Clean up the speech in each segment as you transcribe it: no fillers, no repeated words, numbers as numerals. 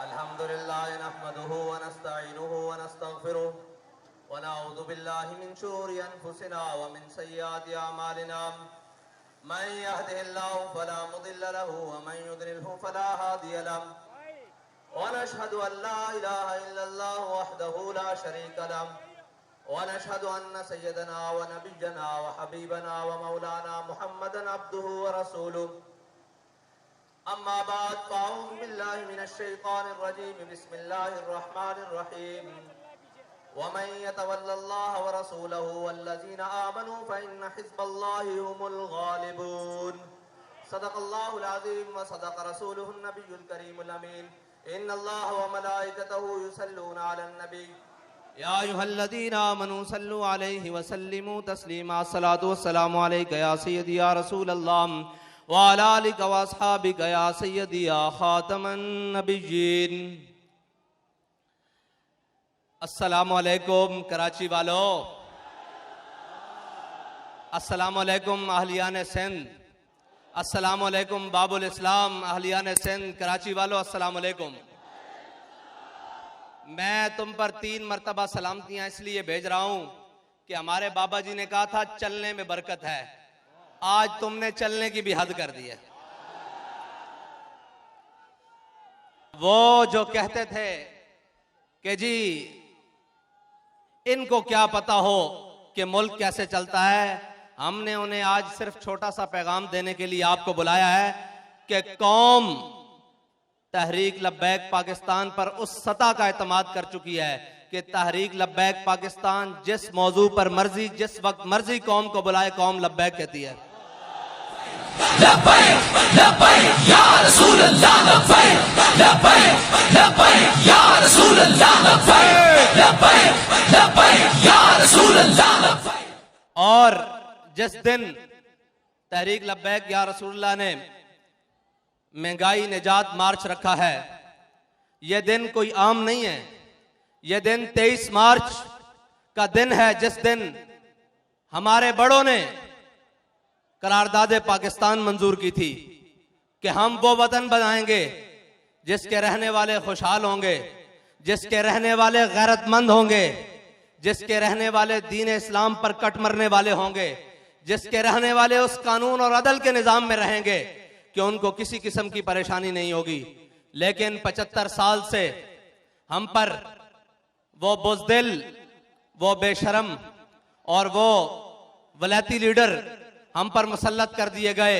अल्हम्दुलिल्लाह नहमदुहु व नस्तईनुहु व नस्तगफिरुह व नऊज़ु बिल्लाहि मिन शुरूरि अनफुसिना व मिन सय्यिआति अमालिना मन यहदिहिल्लाहु फला मुदिल्ल लहु व मन युद्लिल्हु फला हादिय लहु व नशहदु अन ला इलाहा इल्लल्लाह वहदहु ला शरीका लहु व नशहदु अन्न सय्यदना व नबिय्यना व हबीबना व मौलाना मुहम्मदन अब्दुहु व रसूलुहु अम्मा बाद फ़अऊज़ु बिल्लाहि मिनश शैतानिर रजीम बिस्मिल्लाहिर रहमानिर रहीम वमन यतवल्लल्लाह व रसूलहु वल्लज़ीना आमनू फ़इन्न हिज़्बल्लाहि हुमुल गालिबून सदक़ल्लाहुल अज़ीम व सदक़ रसूलुहुन नबियुल करीमुल अमीन इन्नल्लाह व मलाइकतहु युसल्लूना अलन नबी या अय्युहल्लज़ीना आमनू सल्लु अलैहि व सल्लिमू तस्लीमा अस्सलातु वस्सलामु अलैका या सय्यदी या रसूलल्लाह व अला आलिका व अस्हाबिका या सय्यदी या खातमन नबिय्यीन। अस्सलामु अलैकुम कराची वालों, अस्सलामु अलैकुम अहलियान सिंध, अस्सलामु अलैकुम बाबुल इस्लाम अहलियान सिंध कराची वालों, अस्सलामु अलैकुम। मैं तुम पर 3 मरतबा सलामतियां इसलिए भेज रहा हूं कि हमारे बाबा जी ने कहा था चलने में बरकत है। आज तुमने चलने की भी हद कर दी है। वो जो कहते थे कि जी इनको क्या पता हो कि मुल्क कैसे चलता है, हमने उन्हें आज सिर्फ छोटा सा पैगाम देने के लिए आपको बुलाया है कि कौम तहरीक लब्बैक पाकिस्तान पर उस सतह का एतमाद कर चुकी है कि तहरीक लब्बैक पाकिस्तान जिस मौजू पर मर्जी जिस वक्त मर्जी कौम को बुलाए कौम लब्बैक कहती है। लब्बैक लब्बैक या रसूल अल्लाह, लब्बैक लब्बैक लब्बैक या रसूल अल्लाह, लब्बैक लब्बैक लब्बैक या रसूल अल्लाह, लब्बैक। और जिस दिन तहरीक लब्बैक या रसूलुल्लाह ने महंगाई निजात मार्च रखा है, यह दिन कोई आम नहीं है। यह दिन 23 मार्च का दिन है जिस दिन हमारे बड़ों ने करारदाद पाकिस्तान मंजूर की थी कि हम वो वतन बनाएंगे जिसके रहने वाले खुशहाल होंगे, जिसके रहने वाले गैरतमंद होंगे, जिसके रहने वाले दीन इस्लाम पर कट मरने वाले होंगे, जिसके रहने वाले उस कानून और अदल के निजाम में रहेंगे कि उनको किसी किस्म की परेशानी नहीं होगी। लेकिन 75 साल से हम पर वो बुज़दिल, वो बेशरम और वो वलायती लीडर हम पर मुसल्लत कर दिए गए,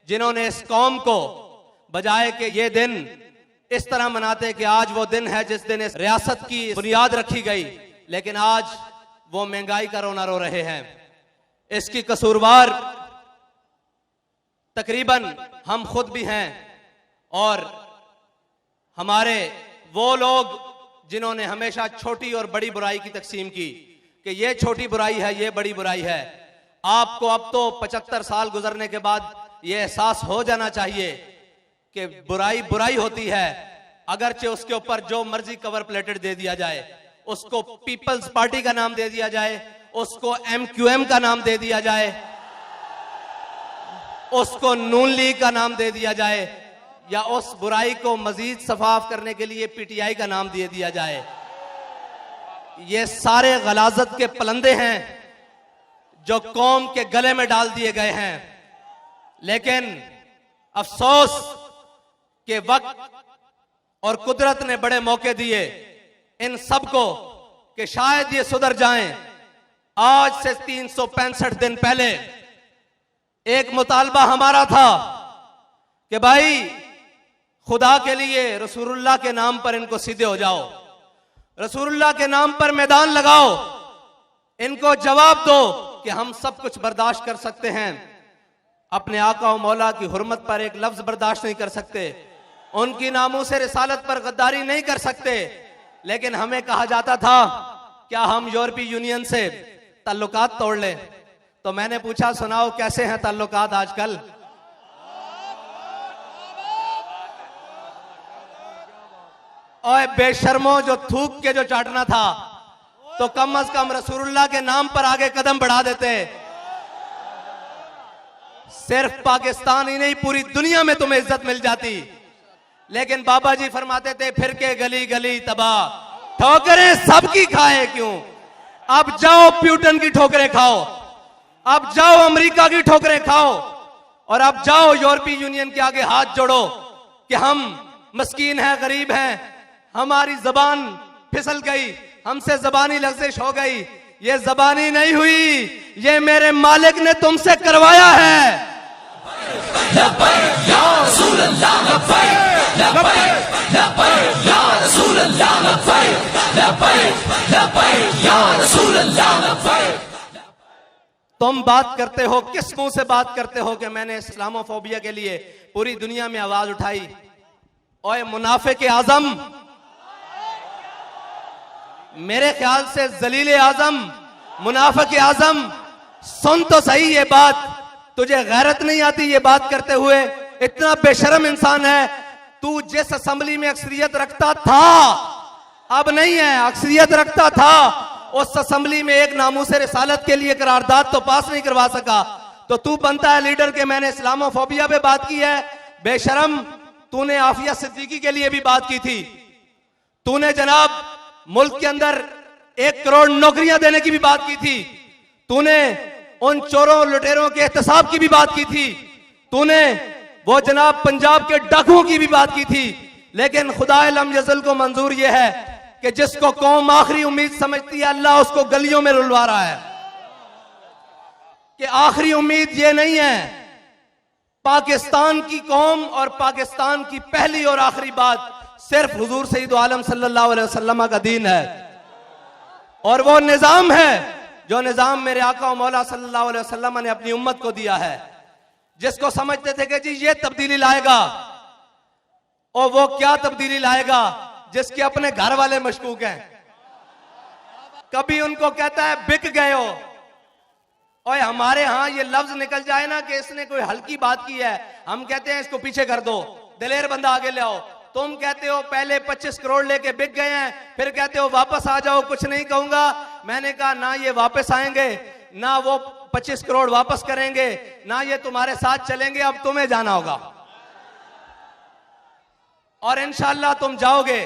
जिन्होंने इस कौम को बजाय कि ये दिन इस तरह मनाते कि आज वो दिन है जिस दिन इस रियासत की बुनियाद रखी गई, लेकिन आज वो महंगाई का रोना रो रहे हैं। इसकी कसूरवार तकरीबन हम खुद भी हैं और हमारे वो लोग जिन्होंने हमेशा छोटी और बड़ी बुराई की तकसीम की कि ये छोटी बुराई है, ये बड़ी बुराई है। आपको अब तो 75 साल गुजरने के बाद ये एहसास हो जाना चाहिए कि बुराई बुराई होती है, अगरचे उसके ऊपर जो मर्जी कवर प्लेटेड दे दिया जाए, उसको पीपल्स पार्टी का नाम दे दिया जाए, उसको MQM का नाम दे दिया जाए, उसको नून लीग का नाम दे दिया जाए, या उस बुराई को मजीद सफाफ करने के लिए PTI का नाम दे दिया जाए। ये सारे गलाजत के पलंदे हैं जो कौम के गले में डाल दिए गए हैं। लेकिन अफसोस के वक्त और कुदरत ने बड़े मौके दिए इन सब को कि शायद ये सुधर जाएं। आज से 365 दिन पहले एक मुतालबा हमारा था कि भाई खुदा के लिए रसूलुल्लाह के नाम पर इनको सीधे हो जाओ, रसूलुल्लाह के नाम पर मैदान लगाओ, इनको जवाब दो कि हम सब कुछ बर्दाश्त कर सकते हैं, अपने आका और मौला की हुर्मत पर एक लफ्ज बर्दाश्त नहीं कर सकते, उनकी नामूस रिसालत पर गद्दारी नहीं कर सकते। लेकिन हमें कहा जाता था क्या हम यूरोपीय यूनियन से ताल्लुकात तोड़ लें? तो मैंने पूछा सुनाओ कैसे हैं ताल्लुकात आजकल? ओए बेशर्मो, जो थूक के जो चाटना था तो कम अज कम रसूलुल्लाह के नाम पर आगे कदम बढ़ा देते। सिर्फ पाकिस्तान ही नहीं पूरी दुनिया में तुम्हें इज्जत मिल जाती। लेकिन बाबा जी फरमाते थे फिर के गली गली तबाह, ठोकरें सबकी खाए क्यों। अब जाओ प्यूटन की ठोकरें खाओ, अब जाओ अमेरिका की ठोकरें खाओ, और अब जाओ यूरोपीय यूनियन के आगे हाथ जोड़ो कि हम मस्कीन हैं, गरीब हैं, हमारी जबान फिसल गई, हमसे जबानी लफ्जिश हो गई। ये जबानी नहीं हुई, ये मेरे मालिक ने तुमसे करवाया है। लब्बैक या रसूल अल्लाह, लब्बैक लब्बैक लब्बैक या रसूल अल्लाह, लब्बैक लब्बैक लब्बैक या रसूल अल्लाह, लब्बैक। तुम बात करते हो, किस मुंह से बात करते हो कि मैंने इस्लामोफोबिया के लिए पूरी दुनिया में आवाज उठाई। ओए मुनाफिक आजम, मेरे ख्याल से जलील आजम, मुनाफिक आजम, सुन तो सही ये बात। तुझे गैरत नहीं आती ये बात करते हुए? इतना बेशर्म इंसान है तू। जिस असेंबली में अक्सरियत रखता था, अब नहीं है, अक्सरियत रखता था, उस असेंबली में एक नामूस रिसालत के लिए करारदाद तो पास नहीं करवा सका, तो तू बनता है लीडर के मैंने इस्लामोफोबिया पे बात की है। बेशरम, तूने आफिया सिद्दीकी के लिए भी बात की थी, तूने जनाब मुल्क के अंदर 1 करोड़ नौकरियां देने की भी बात की थी, तूने उन चोरों लुटेरों के एहतसाब की भी बात की थी, तूने वो जनाब पंजाब के डाकुओं की भी बात की थी। लेकिन खुदाए लम यज़ल को मंजूर यह है कि जिसको कौम आखिरी उम्मीद समझती है, अल्लाह उसको गलियों में रुलवा रहा है। कि आखिरी उम्मीद ये नहीं है, पाकिस्तान की कौम और पाकिस्तान की पहली और आखिरी बात सिर्फ हुजूर सईद आलम सल्लल्लाहु अलैहि वसल्लम का दीन है, और वो निजाम है जो निजाम मेरे आका और मौला सल्लल्लाहु अलैहि वसल्लम ने अपनी उम्मत को दिया है। जिसको समझते थे कि जी ये तब्दीली लाएगा, और वो क्या तब्दीली लाएगा, जिसके अपने घर वाले मशकूक हैं। कभी उनको कहता है बिक गए हो, और हमारे यहां ये लफ्ज निकल जाए ना कि इसने कोई हल्की बात की है, हम कहते हैं इसको पीछे कर दो, दिलेर बंदा आगे ले आओ। तुम कहते हो पहले 25 करोड़ लेके बिक गए हैं, फिर कहते हो वापस आ जाओ, कुछ नहीं कहूंगा। मैंने कहा ना ये वापस आएंगे, ना वो 25 करोड़ वापस करेंगे, ना ये तुम्हारे साथ चलेंगे, अब तुम्हें जाना होगा। और इंशाअल्लाह तुम जाओगे,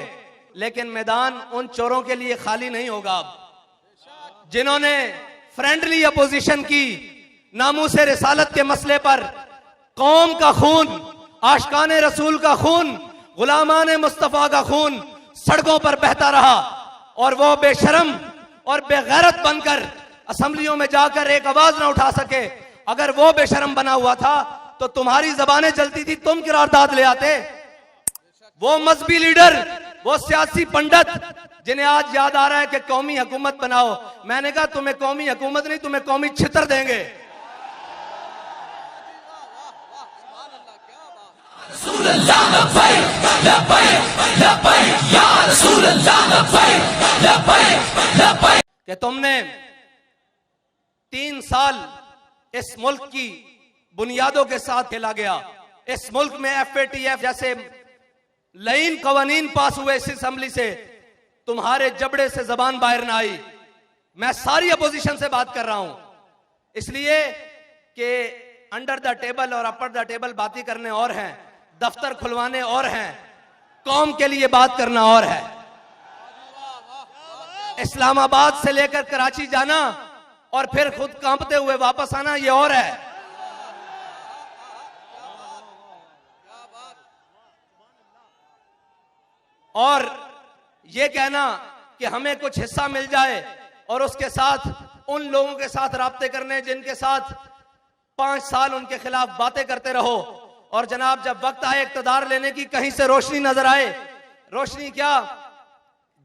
लेकिन मैदान उन चोरों के लिए खाली नहीं होगा। अब जिन्होंने फ्रेंडली अपोजिशन की, नामूस रिसालत के मसले पर कौम का खून, आशिकाने रसूल का खून, गुलामाने मुस्तफा का खून सड़कों पर बहता रहा, और वो बेशरम और बेगैरत बनकर असेंबलियों में जाकर एक आवाज ना उठा सके। अगर वो बेशरम बना हुआ था तो तुम्हारी जबानें चलती थी, तुम करारदाद ले आते। वो मजहबी लीडर, वो सियासी पंडित जिन्हें आज याद आ रहा है कि कौमी हुकूमत बनाओ, मैंने कहा तुम्हें कौमी हुकूमत नहीं, तुम्हें कौमी छितर देंगे। रसूल अल्लाह, लब्बैक लब्बैक लब्बैक या रसूल अल्लाह, लब्बैक लब्बैक लब्बैक। कि तुमने 3 साल इस मुल्क की बुनियादों के साथ खेला गया। इस मुल्क में FATF जैसे लाइन कवानीन पास हुए इस असेंबली से, तुम्हारे जबड़े से जबान बाहर ना आई। मैं सारी अपोजिशन से बात कर रहा हूं, इसलिए कि अंडर द टेबल और अपर द टेबल बातें करने और हैं, दफ्तर खुलवाने और हैं, कौम के लिए बात करना और है। इस्लामाबाद से लेकर कराची जाना और फिर खुद कांपते हुए वापस आना, ये और है। और ये कहना कि हमें कुछ हिस्सा मिल जाए और उसके साथ उन लोगों के साथ राब्ते करने जिनके साथ 5 साल उनके खिलाफ बातें करते रहो, और जनाब जब वक्त आए इक्तदार लेने की, कहीं से रोशनी नजर आए। रोशनी क्या,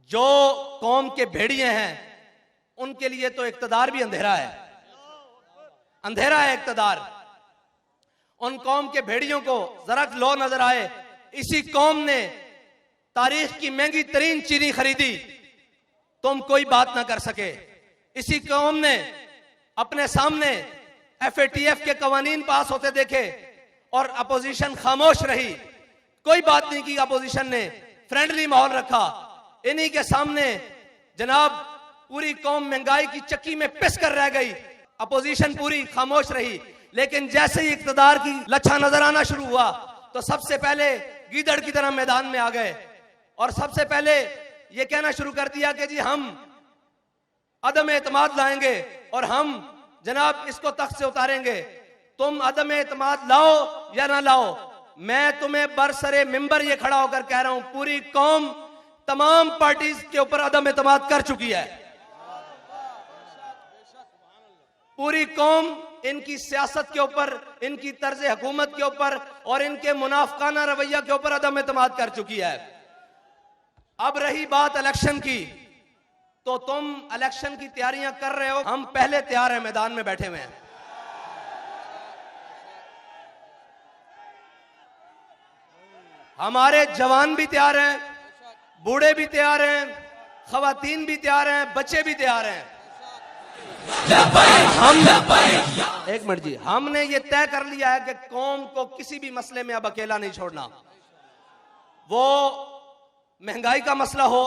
जो कौम के भेड़िए हैं उनके लिए तो इक्तदार भी अंधेरा है, अंधेरा है इक्तदार। उन कौम के भेड़ियों को जरा लो नजर आए, इसी कौम ने तारीख की महंगी तरीन चीनी खरीदी, तुम कोई बात ना कर सके। इसी कौम ने अपने सामने FATF के कवानीन पास होते देखे और अपोजिशन खामोश रही, कोई बात नहीं की। अपोजिशन ने फ्रेंडली माहौल रखा। इन्हीं के सामने जनाब पूरी कौम महंगाई की चक्की में पिस कर रह गई, अपोजिशन पूरी खामोश रही। लेकिन जैसे ही इक्तदार की लच्छा नजर आना शुरू हुआ तो सबसे पहले गीदड़ की तरह मैदान में आ गए और सबसे पहले ये कहना शुरू कर दिया कि जी हम अदम एतमाद लाएंगे और हम जनाब इसको तख्त से उतारेंगे। तुम अदम एतमाद लाओ या ना लाओ, मैं तुम्हें बरसरे मिंबर ये खड़ा होकर कह रहा हूं, पूरी कौम तमाम पार्टीज के ऊपर अदम एतमाद कर चुकी है। पूरी कौम इनकी सियासत के ऊपर, इनकी तर्ज हुकूमत के ऊपर और इनके मुनाफकाना रवैया के ऊपर अदम एतमाद कर चुकी है। अब रही बात इलेक्शन की, तो तुम इलेक्शन की तैयारियां कर रहे हो, हम पहले तैयार हैं, मैदान में बैठे हुए हैं। हमारे जवान भी तैयार हैं, बूढ़े भी तैयार हैं, खवातीन भी तैयार हैं, बच्चे भी तैयार हैं। एक मिनट जी, हमने ये तय कर लिया है कि कौम को किसी भी मसले में अब अकेला नहीं छोड़ना। वो महंगाई का मसला हो,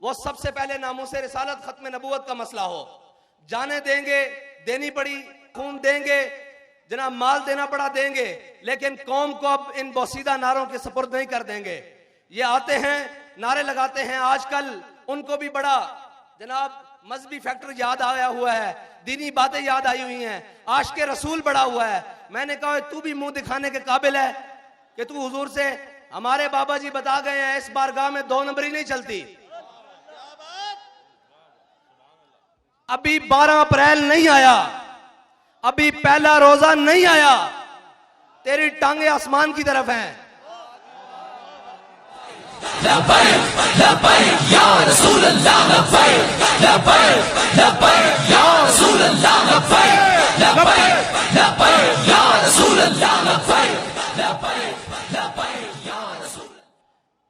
वो सबसे पहले नामूसे रिसालत खत्म नबूवत का मसला हो, जाने देंगे, देनी पड़ी खून देंगे, जनाब माल देना पड़ा देंगे, लेकिन कौम को अब इन बोसीदा नारों के सपुर्द नहीं कर देंगे। ये आते हैं, नारे लगाते हैं, आजकल उनको भी बड़ा जनाब मजहबी फैक्टर याद आया हुआ है, दीनी बातें याद आई हुई हैं, आशिक़े रसूल बड़ा हुआ है। मैंने कहा तू भी मुंह दिखाने के काबिल है कि तू हुजूर से, हमारे बाबा जी बता गए हैं इस बारगाह में 2 नंबरी नहीं चलती। अभी 12 अप्रैल नहीं आया, अभी पहला रोजा नहीं आया, तेरी टांगे आसमान की तरफ हैं।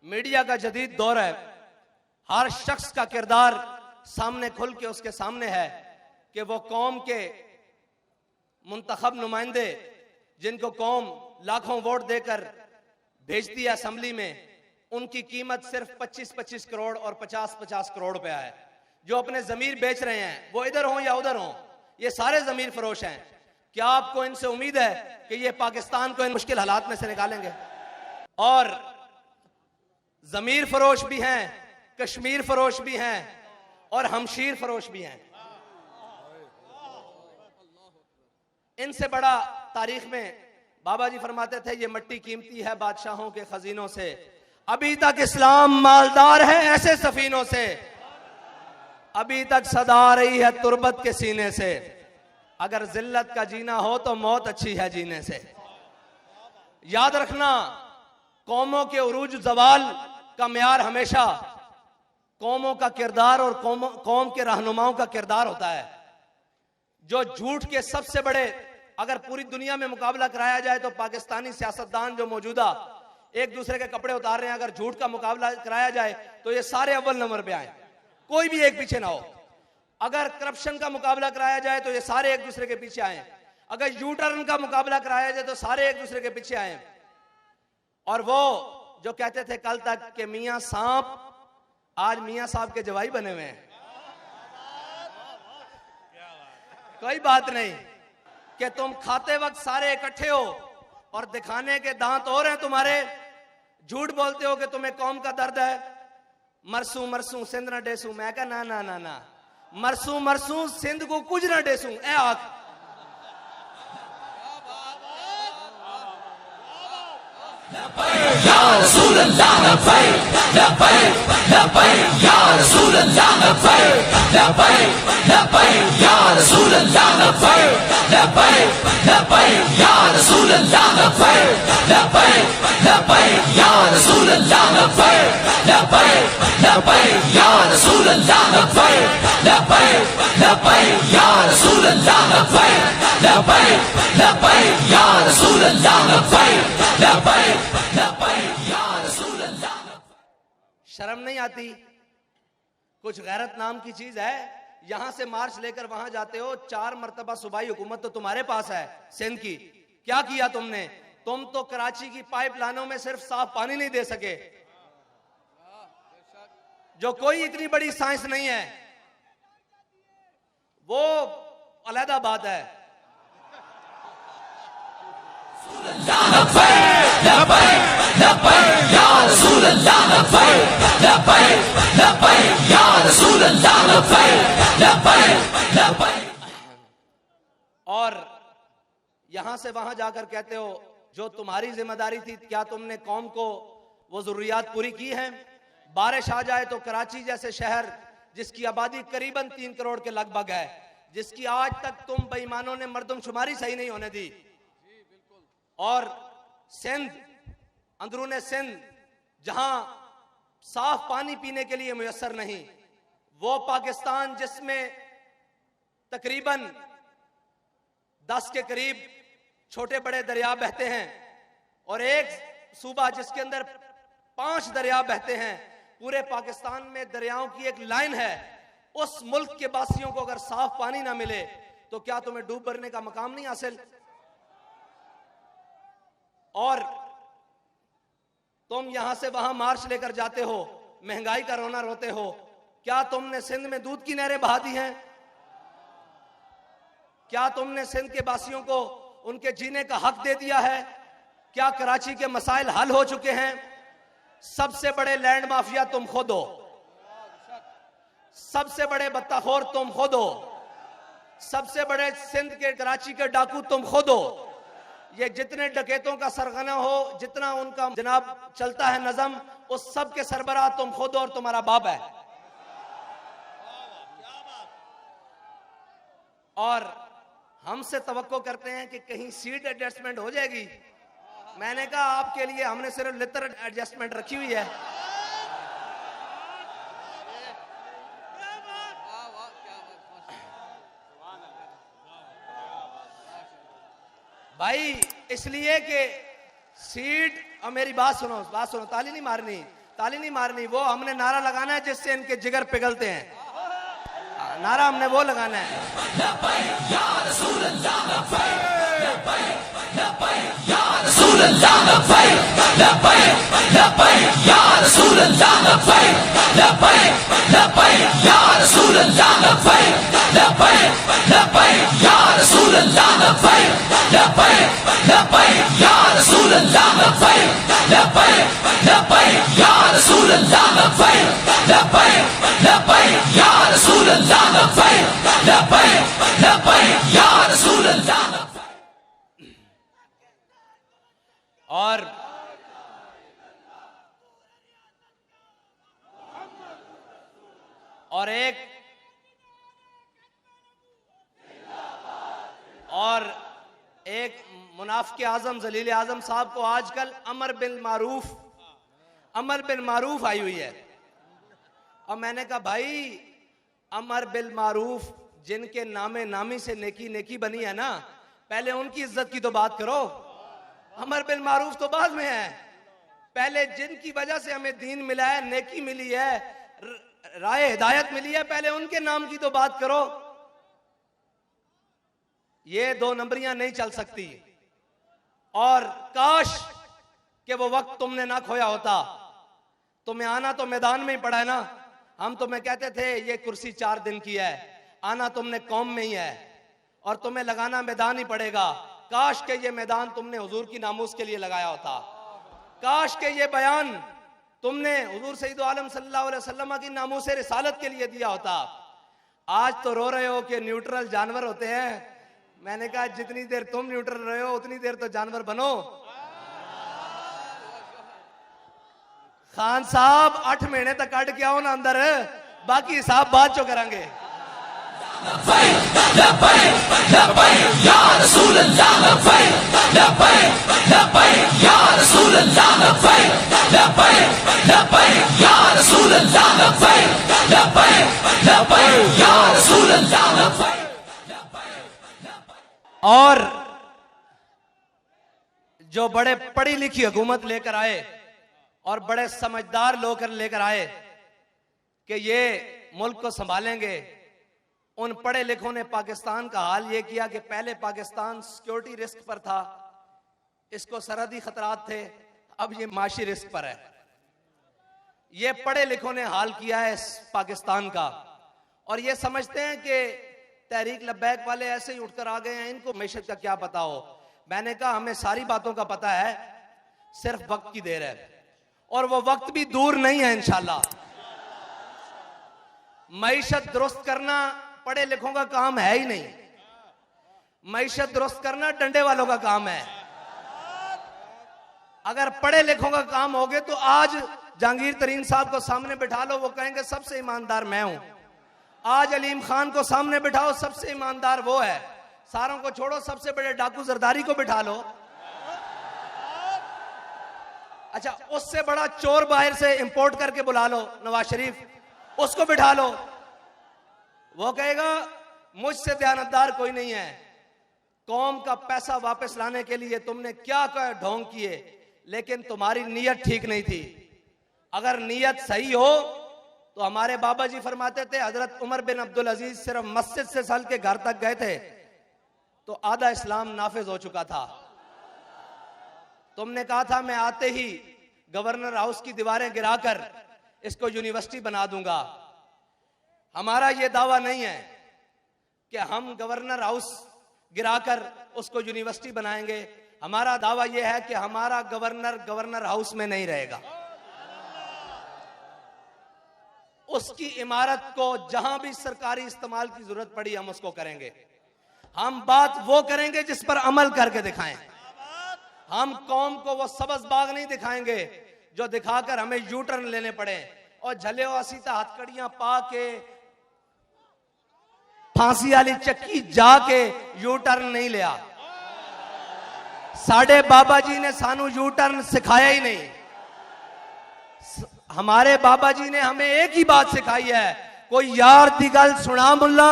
मीडिया का जदीद दौर है, हर शख्स का किरदार सामने खुल के उसके सामने है कि वो कौम के मुंतखब नुमाइंदे, जिनको कौम लाखों वोट देकर भेजती है असेंबली में, उनकी कीमत सिर्फ 25-25 करोड़ और 50-50 करोड़ रुपया है। जो अपने जमीर बेच रहे हैं, वो इधर हों या उधर हों, ये सारे जमीर फरोश हैं। क्या आपको इनसे उम्मीद है कि ये पाकिस्तान को इन मुश्किल हालात में से निकालेंगे? और जमीर फरोश भी हैं, कश्मीर फरोश भी हैं और हमशीर फरोश भी हैं। इनसे बड़ा तारीख में बाबा जी फरमाते थे, ये मट्टी कीमती है बादशाहों के खजीनों से, अभी तक इस्लाम मालदार है ऐसे सफीनों से, अभी तक सदा आ रही है तुर्बत के सीने से। अगर जिल्लत का जीना हो तो मौत अच्छी है जीने से। याद रखना, कौमों के उरूज जवाल का म्यार हमेशा कौमों का किरदार और कौम के रहनुमाओं का किरदार होता है। जो झूठ के सबसे बड़े, अगर पूरी दुनिया में मुकाबला कराया जाए तो पाकिस्तानी सियासतदान जो मौजूदा एक दूसरे के कपड़े उतार रहे हैं, अगर झूठ का मुकाबला कराया जाए तो ये सारे अव्वल नंबर पे आए, कोई भी एक पीछे ना हो। अगर करप्शन का मुकाबला कराया जाए तो ये सारे एक दूसरे के पीछे आए। अगर यू टर्न का मुकाबला कराया जाए तो सारे एक दूसरे के पीछे आए। और वो जो कहते थे कल तक कि मियां सांप, आज मियां साहब के जवाई बने हुए हैं। कोई बात नहीं कि तुम खाते वक्त सारे इकट्ठे हो और दिखाने के दांत और हैं तुम्हारे, झूठ बोलते हो कि तुम्हें कौम का दर्द है। मरसू मरसू सिंध न डेसू, मैं कहा ना ना ना ना, मरसू मरसू सिंध को कुछ न डेसू ए आख। या रसूल अल्लाह लब्बैक लब्बैक लब्बैक या रसूल अल्लाह लब्बैक लब्बैक लब्बैक या रसूल अल्लाह लब्बैक लब्बैक लब्बैक या रसूल अल्लाह लब्बैक लब्बैक लब्बैक या रसूल अल्लाह लब्बैक लब्बैक लब्बैक या रसूल अल्लाह लब्बैक लब्बैक लब्बैक या रसूल अल्लाह लब्बैक लब्बैक लब्बैक या रसूल अल्लाह लब्बैक लब्बैक लब्बैक या रसूल अल्लाह। शर्म नहीं आती? कुछ गैरत नाम की चीज है। यहां से मार्च लेकर वहां जाते हो, 4 मरतबा सूबाई हुकूमत तो तुम्हारे पास है सिंध की। क्या किया तुमने? तुम तो कराची की पाइपलाइनों में सिर्फ साफ पानी नहीं दे सके, जो कोई इतनी बड़ी साइंस नहीं है, वो अलहदा बात है। लब्बैक लब्बैक लब्बैक या रसूल अल्लाह लब्बैक लब्बैक लब्बैक या रसूल अल्लाह लब्बैक लब्बैक लब्बैक। और यहां से वहां जाकर कहते हो जो तुम्हारी जिम्मेदारी थी, क्या तुमने कौम को वो जरूरियात पूरी की हैं? बारिश आ जाए तो कराची जैसे शहर जिसकी आबादी करीबन 3 करोड़ के लगभग है, जिसकी आज तक तुम बेईमानों ने मर्दमशुमारी सही नहीं होने दी, और सिंध, अंदरूने सिंध जहां साफ पानी पीने के लिए मुयस्सर नहीं, वो पाकिस्तान जिसमें तकरीबन 10 के करीब छोटे बड़े दरिया बहते हैं, और एक सूबा जिसके अंदर 5 दरिया बहते हैं, पूरे पाकिस्तान में दरियाओं की एक लाइन है। उस मुल्क के वासियों को अगर साफ पानी ना मिले तो क्या तुम्हें डूब मरने का मकाम नहीं हासिल? और तुम यहां से वहां मार्च लेकर जाते हो, महंगाई का रोना रोते हो। क्या तुमने सिंध में दूध की नहरें बहा दी हैं? क्या तुमने सिंध के वासियों को उनके जीने का हक दे दिया है? क्या कराची के मसाइल हल हो चुके हैं? सबसे बड़े लैंड माफिया तुम खुद हो, सबसे बड़े बत्ताखोर तुम खुद हो, सबसे बड़े सिंध के कराची के डाकू तुम खुद हो। ये जितने डकैतों का सरगना हो, जितना उनका जनाब चलता है नजम, उस सब के सरबराह तुम खुद हो और तुम्हारा बाप है। और हमसे तवक्को करते हैं कि कहीं सीट एडजस्टमेंट हो जाएगी। मैंने कहा आपके लिए हमने सिर्फ लिटर एडजस्टमेंट रखी हुई है। भाई इसलिए कि सीट, और मेरी बात सुनो, ताली नहीं मारनी, ताली नहीं मारनी, वो हमने नारा लगाना है जिससे इनके जिगर पिघलते हैं। नारा हमने वो लगाना है। लब्बैक या रसूल अल्लाह लब्बैक लब्बैक लब्बैक या रसूल अल्लाह लब्बैक लब्बैक लब्बैक या रसूल अल्लाह लब्बैक लब्बैक लब्बैक या रसूल अल्लाह लब्बैक लब्बैक लब्बैक या रसूल अल्लाह लब्बैक लब्बैक लब्बैक या रसूल अल्लाह लब्बैक लब्बैक लब्बैक या रसूल अल्लाह लब्बैक लब्बैक लब्बैक या रसूल अल्लाह लब्बैक लब्बैक लब्बैक या रसूल अल्लाह लब्बैक। और एक मुनाफिक आजम जलील आजम साहब को आजकल अमर बिल मारूफ आई हुई है। और मैंने कहा भाई, अमर बिल मारूफ जिनके नामे नामी से नेकी नेकी बनी है ना, पहले उनकी इज्जत की तो बात करो। अमर बिल मारूफ तो बाद में है, पहले जिनकी वजह से हमें दीन मिला है, नेकी मिली है, राय हिदायत मिली है, पहले उनके नाम की तो बात करो। ये 2 नंबरियां नहीं चल सकती। और काश कि वो वक्त तुमने ना खोया होता। तुम्हें आना तो मैदान में ही पड़ा है ना। हम तुम्हें कहते थे ये कुर्सी 4 दिन की है, आना तुमने कौम में ही है, और तुम्हें लगाना मैदान ही पड़ेगा। काश के ये मैदान तुमने हुजूर की नामूस के लिए लगाया होता। काश के ये बयान तुमने हुजूर सैयद आलम सल्लल्लाहु अलैहि वसल्लम की नामूस रिसालत के लिए दिया होता। आज तो रो रहे हो कि न्यूट्रल जानवर होते हैं। मैंने कहा जितनी देर तुम न्यूट्रल रहे हो उतनी देर तो जानवर बनो। खान साहब 8 महीने तक कट के आओ ना अंदर, बाकी हिसाब बाद चो करेंगे। लब्बैक लब्बैक लब्बैक या रसूल अल्लाह लब्बैक लब्बैक लब्बैक या रसूल अल्लाह लब्बैक लब्बैक लब्बैक या रसूल अल्लाह लब्बैक लब्बैक लब्बैक या रसूल अल्लाह लब्बैक। और जो बड़े पढ़ी लिखी हुकूमत लेकर आए और बड़े समझदार लोग लेकर आए कि ये मुल्क को संभालेंगे, उन पढ़े लिखों ने पाकिस्तान का हाल ये किया कि पहले पाकिस्तान सिक्योरिटी रिस्क पर था, इसको सरहदी खतरात थे, अब ये माशी रिस्क पर है। ये पढ़े लिखों ने हाल किया है पाकिस्तान का। और ये समझते हैं कि तहरीक लब्बैक वाले ऐसे ही उठकर आ गए हैं, इनको मैशत का क्या पता हो। मैंने कहा हमें सारी बातों का पता है, सिर्फ वक्त की देर है, और वो वक्त भी दूर नहीं है इंशाल्लाह। मईशत दुरुस्त करना पढ़े लिखों का काम है ही नहीं, मईशत दुरुस्त करना डंडे वालों का काम है। अगर पढ़े लिखों का काम हो गए तो आज जहांगीर तरीन साहब को सामने बिठा लो, वो कहेंगे सबसे ईमानदार मैं हूं। आज अलीम खान को सामने बिठाओ, सबसे ईमानदार वो है। सारों को छोड़ो, सबसे बड़े डाकू जरदारी को बिठा लो, अच्छा उससे बड़ा चोर बाहर से इंपोर्ट करके बुला लो, नवाज शरीफ, उसको बिठा लो, वो कहेगा मुझसे दयानतदार कोई नहीं है। कौम का पैसा वापस लाने के लिए तुमने क्या क्या ढोंग किए, लेकिन तुम्हारी नीयत ठीक नहीं थी। अगर नीयत सही हो तो हमारे बाबा जी फरमाते थे, हजरत उमर बिन अब्दुल अजीज सिर्फ मस्जिद से सल के घर तक गए थे तो आधा इस्लाम नाफिज हो चुका था। तुमने कहा था मैं आते ही गवर्नर हाउस की दीवारें गिराकर इसको यूनिवर्सिटी बना दूंगा। हमारा यह दावा नहीं है कि हम गवर्नर हाउस गिराकर उसको यूनिवर्सिटी बनाएंगे। हमारा दावा यह है कि हमारा गवर्नर हाउस में नहीं रहेगा, उसकी इमारत को जहां भी सरकारी इस्तेमाल की जरूरत पड़ी हम उसको करेंगे। हम बात वो करेंगे जिस पर अमल करके दिखाएं। हम कौम को वो सब्ज बाग नहीं दिखाएंगे जो दिखाकर हमें यू टर्न लेने पड़े और झले सीता हथकड़ियां पा के फांसी वाली चक्की जाके यू टर्न नहीं लिया। साढ़े बाबा जी ने सानू यू टर्न सिखाया ही नहीं। हमारे बाबा जी ने हमें एक ही बात सिखाई है, कोई यार दी गल सुना मुल्ला,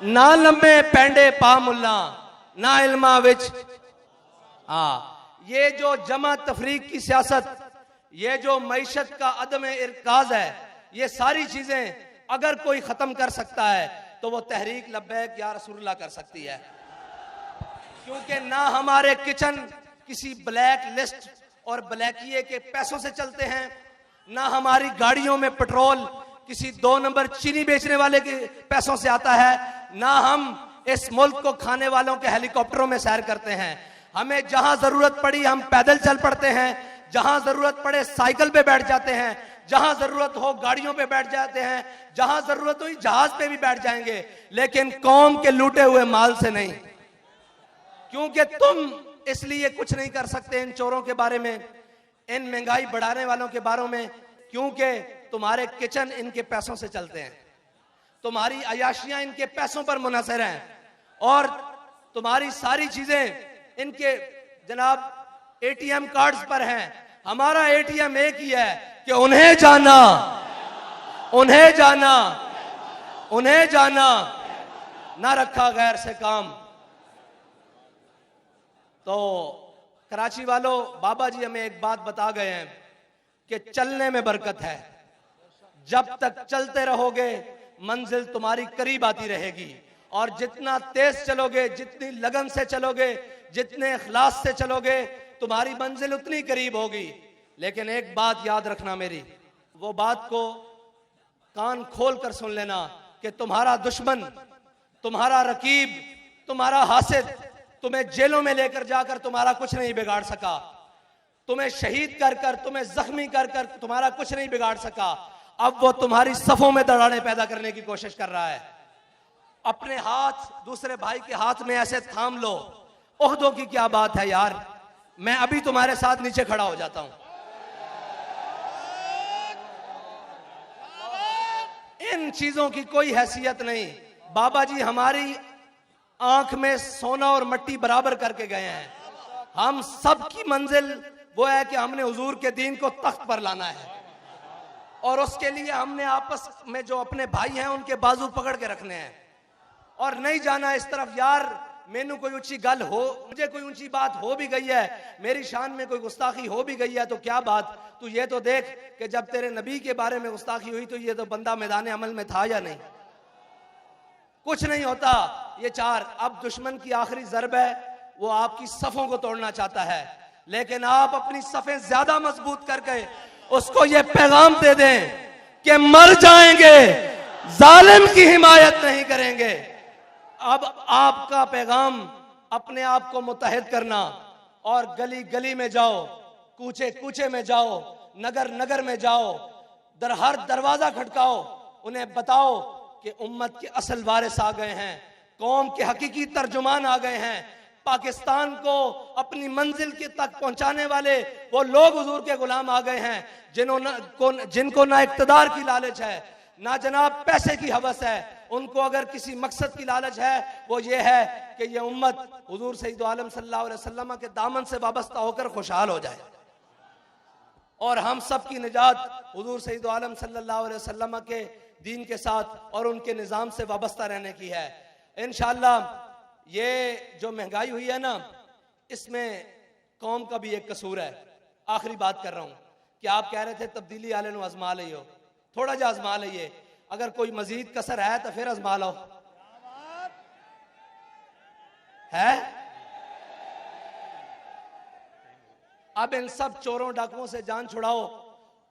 ना लम्बे पेंडे पा मुल्ला, ना इल्मा विच। ये जो जमा तफरीक की सियासत, ये जो मईशत का अदम इरकाज है, ये सारी चीजें अगर कोई खत्म कर सकता है तो वो तहरीक लब्बैक या रसूलुल्लाह कर सकती है। क्योंकि ना हमारे किचन किसी ब्लैक लिस्ट और ब्लैकिए के पैसों से चलते हैं, ना हमारी गाड़ियों में पेट्रोल किसी 2 नंबर चीनी बेचने वाले के पैसों से आता है, ना हम इस मुल्क को खाने वालों के हेलीकॉप्टरों में सैर करते हैं। हमें जहां जरूरत पड़ी हम पैदल चल पड़ते हैं, जहां जरूरत पड़े साइकिल पे बैठ जाते हैं, जहां जरूरत हो गाड़ियों पे बैठ जाते हैं, जहां जरूरत हो जहाज पे भी बैठ जाएंगे, लेकिन कौम के लूटे हुए माल से नहीं। क्योंकि तुम इसलिए कुछ नहीं कर सकते इन चोरों के बारे में, इन महंगाई बढ़ाने वालों के बारे में, क्योंकि तुम्हारे किचन इनके पैसों से चलते हैं, तुम्हारी अयाशियां इनके पैसों पर मुनहसर हैं, और तुम्हारी सारी चीजें इनके जनाब एटीएम कार्ड्स पर हैं। हमारा एटीएम एक ही है कि उन्हें जाना, उन्हें जाना, उन्हें जाना, ना रखा गैर से काम। तो कराची वालों, बाबा जी हमें एक बात बता गए हैं कि चलने में बरकत है। जब तक चलते रहोगे मंजिल तुम्हारी करीब आती रहेगी, और जितना तेज चलोगे, जितनी लगन से चलोगे, जितने इखलास से चलोगे, तुम्हारी मंजिल उतनी करीब होगी। लेकिन एक बात याद रखना मेरी, वो बात को कान खोल कर सुन लेना कि तुम्हारा दुश्मन, तुम्हारा रकीब, तुम्हारा हासिद तुम्हें जेलों में लेकर जाकर तुम्हारा कुछ नहीं बिगाड़ सका, तुम्हें शहीद कर कर, तुम्हें जख्मी कर कर तुम्हारा कुछ नहीं बिगाड़ सका। अब वो तुम्हारी सफों में दरारें पैदा करने की कोशिश कर रहा है। अपने हाथ दूसरे भाई के हाथ में ऐसे थाम लो। ओहदों की क्या बात है यार, मैं अभी तुम्हारे साथ नीचे खड़ा हो जाता हूं। इन चीजों की कोई हैसियत नहीं। बाबा जी हमारी आंख में सोना और मट्टी बराबर करके गए हैं। हम सब की मंजिल वो है कि हमने हुजूर के दीन को तख्त पर लाना है, और उसके लिए हमने आपस में जो अपने भाई हैं उनके बाजू पकड़ के रखने हैं, और नहीं जाना इस तरफ यार मैनू कोई ऊंची गल हो, मुझे कोई ऊंची बात हो भी गई है, मेरी शान में कोई गुस्ताखी हो भी गई है तो क्या बात, तू ये तो देख कि जब तेरे नबी के बारे में गुस्ताखी हुई तो ये तो बंदा मैदान अमल में था या नहीं। कुछ नहीं होता ये चार। अब दुश्मन की आखिरी ज़रब है, वो आपकी सफों को तोड़ना चाहता है, लेकिन आप अपनी सफें ज्यादा मजबूत करके उसको ये पैगाम दे दें कि मर जाएंगे, जालिम की हिमायत नहीं करेंगे। अब आपका पैगाम अपने आप को मुत्तहिद करना, और गली गली में जाओ, कूचे कूचे में जाओ, नगर नगर में जाओ, हर दरवाजा खटकाओ, उन्हें बताओ कि उम्मत के असल वारिस आ गए हैं, कौम के हकीकी तर्जुमान आ गए हैं, पाकिस्तान को अपनी मंजिल के तक पहुंचाने वाले वो लोग हुजूर के गुलाम आ गए हैं, जिनको ना इक्तदार की लालच है, ना जनाब पैसे की हवस है। उनको अगर किसी मकसद की लालच है वो ये है कि ये उम्मत हुजूर सैयद आलम सल्लल्लाहु अलैहि वसल्लम के दामन से वाबस्ता होकर खुशहाल हो जाए, और हम सब की निजात हुजूर सैयद आलम सल्लल्लाहु अलैहि वसल्लम के दीन के साथ और उनके निज़ाम से वाबस्ता रहने की है। इंशाअल्लाह ये जो महंगाई हुई है ना, इसमें कौम का भी एक कसूर है। आखिरी बात कर रहा हूं कि आप कह रहे थे तब्दीली आले नु आजमा लियो, थोड़ा जा आजमा लिये, अगर कोई मजीद कसर है तो फिर आजमा लो। है अब इन सब चोरों डाकुओं से जान छुड़ाओ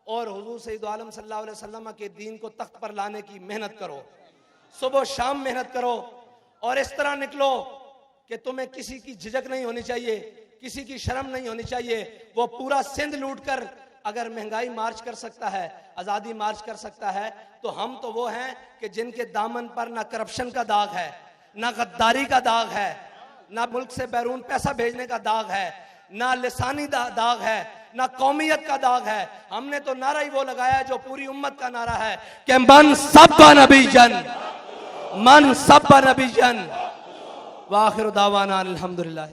और हुजूर सैयद आलम सल्लल्लाहु अलैहि वसल्लम के दीन को तख्त पर लाने की मेहनत करो, सुबह शाम मेहनत करो, और इस तरह निकलो कि तुम्हें किसी की झिझक नहीं होनी चाहिए, किसी की शर्म नहीं होनी चाहिए। वो पूरा सिंध लूट कर अगर महंगाई मार्च कर सकता है, आजादी मार्च कर सकता है, तो हम तो वो हैं कि जिनके दामन पर ना करप्शन का दाग है, ना गद्दारी का दाग है, ना मुल्क से बैरून पैसा भेजने का दाग है, ना लिसानी दाग है, ना कौमियत का दाग है। हमने तो नारा ही वो लगाया जो पूरी उम्मत का नारा है कि मन सब्बा नबी जन, मन सब्बा नबी जन। वाखिर दावाना अल्हम्दुलिल्लाह।